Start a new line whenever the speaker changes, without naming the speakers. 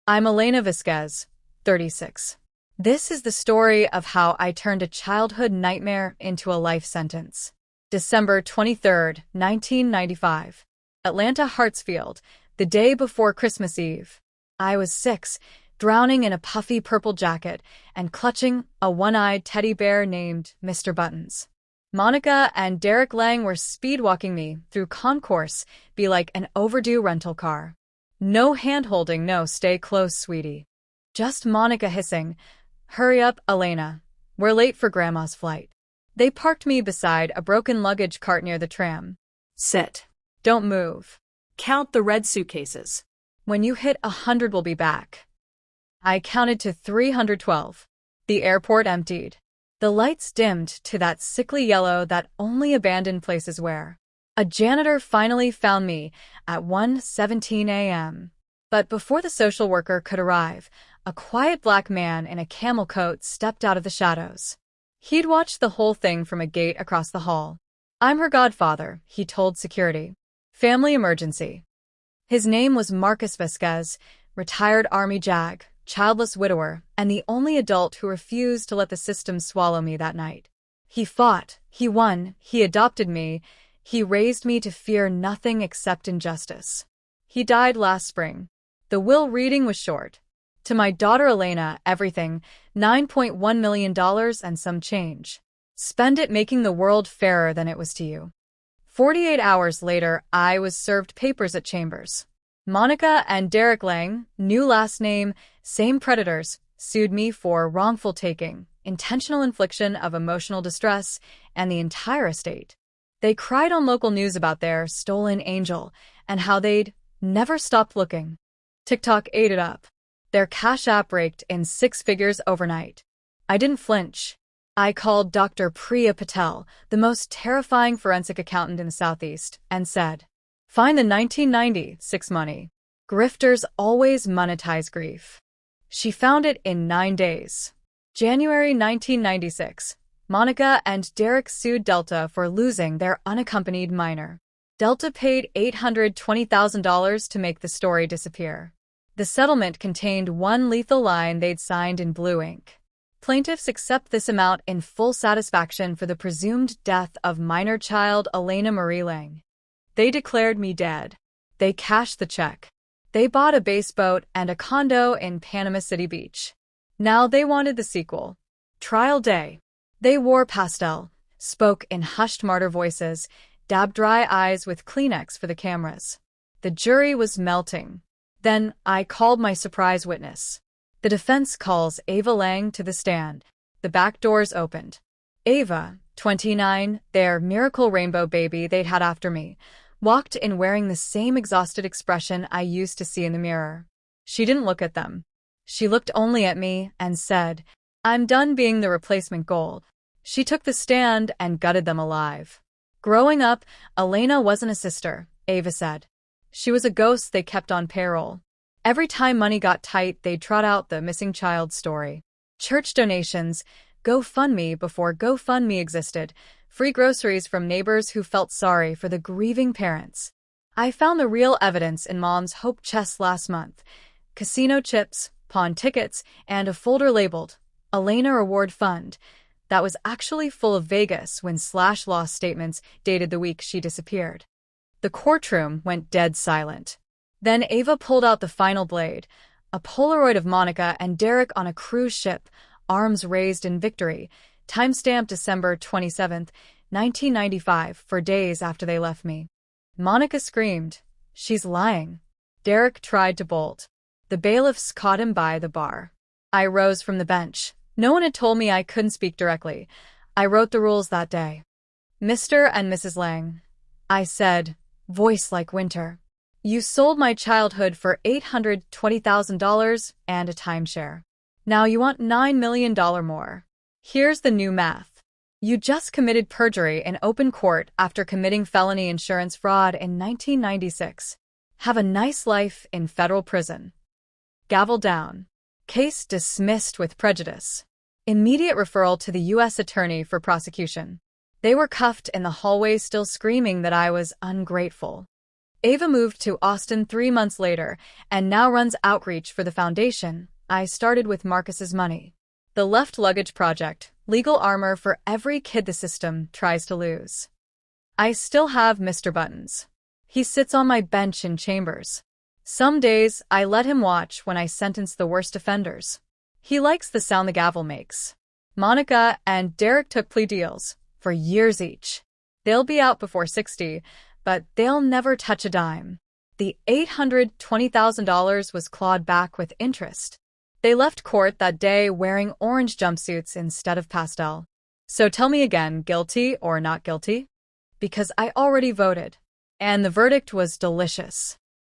I'm Elena Vasquez, 36. This is the story of how I turned a childhood nightmare into a life sentence. December 23, 1995. Atlanta Hartsfield, the day before Christmas Eve. I was 6, drowning in a puffy purple jacket and clutching a one-eyed teddy bear named Mr. Buttons. Monica and Derek Lang were speed-walking me through concourse, be like an overdue rental car. No hand-holding, no stay close, sweetie. Just Monica hissing, "Hurry up, Elena. We're late for Grandma's flight." They parked me beside a broken luggage cart near the tram.
Sit.
"Don't move.
Count the red suitcases.
When you hit 100, we'll be back." I counted to 312. The airport emptied. The lights dimmed to that sickly yellow that only abandoned places wear. A janitor finally found me at 1:17 a.m. But before the social worker could arrive, a quiet black man in a camel coat stepped out of the shadows. He'd watched the whole thing from a gate across the hall. "I'm her godfather," he told security. "Family emergency." His name was Marcus Vasquez, retired Army JAG, childless widower, and the only adult who refused to let the system swallow me that night. He fought, he won, he adopted me, he raised me to fear nothing except injustice. He died last spring. The will reading was short. To my daughter Elena, everything, $9.1 million and some change. Spend it making the world fairer than it was to you. 48 hours later, I was served papers at Chambers. Monica and Derek Lang, new last name, same creditors, sued me for wrongful taking, intentional infliction of emotional distress, and the entire estate. They cried on local news about their stolen angel and how they'd never stopped looking. TikTok ate it up. Their Cash App raked in 6 figures overnight. I didn't flinch. I called Dr. Priya Patel, the most terrifying forensic accountant in the Southeast, and said, "Find the 1996 money. Grifters always monetize grief." She found it in 9 days. January 1996. Monica and Derek sued Delta for losing their unaccompanied minor. Delta paid $820,000 to make the story disappear. The settlement contained one lethal line they'd signed in blue ink. Plaintiffs accept this amount in full satisfaction for the presumed death of minor child Elena Marie Lang. They declared me dead. They cashed the check. They bought a base boat and a condo in Panama City Beach. Now they wanted the sequel. Trial day. They wore pastel, spoke in hushed martyr voices, dabbed dry eyes with Kleenex for the cameras. The jury was melting. Then I called my surprise witness. The defense calls Ava Lang to the stand. The back doors opened. Ava, 29, their miracle rainbow baby they'd had after me, walked in wearing the same exhausted expression I used to see in the mirror. She didn't look at them. She looked only at me and said, "I'm done being the replacement gold." She took the stand and gutted them alive. "Growing up, Elena wasn't a sister," Ava said. "She was a ghost they kept on payroll. Every time money got tight, they'd trot out the missing child story. Church donations, GoFundMe before GoFundMe existed, free groceries from neighbors who felt sorry for the grieving parents. I found the real evidence in Mom's hope chest last month. Casino chips, pawn tickets, and a folder labeled Elena Reward Fund that was actually full of Vegas win/loss statements dated the week she disappeared. The courtroom went dead silent. Then Ava pulled out the final blade, a Polaroid of Monica and Derek on a cruise ship, arms raised in victory, timestamped December 27, 1995, for days after they left me. Monica screamed, "She's lying." Derek tried to bolt. The bailiffs caught him by the bar. I rose from the bench. No one had told me I couldn't speak directly. I wrote the rules that day. "Mr. and Mrs. Lang," I said, voice like winter, "you sold my childhood for $820,000 and a timeshare. Now you want $9 million more. Here's the new math. You just committed perjury in open court after committing felony insurance fraud in 1996. Have a nice life in federal prison." Gavel down. Case dismissed with prejudice. Immediate referral to the U.S. Attorney for prosecution. They were cuffed in the hallway, still screaming that I was ungrateful. Ava moved to Austin 3 months later and now runs outreach for the foundation I started with Marcus's money. The Left Luggage Project, legal armor for every kid the system tries to lose. I still have Mr. Buttons. He sits on my bench in chambers. Some days, I let him watch when I sentence the worst offenders. He likes the sound the gavel makes. Monica and Derek took plea deals for years each. They'll be out before 60, but they'll never touch a dime. The $820,000 was clawed back with interest. They left court that day wearing orange jumpsuits instead of pastel. So tell me again, guilty or not guilty? Because I already voted. And the verdict was delicious.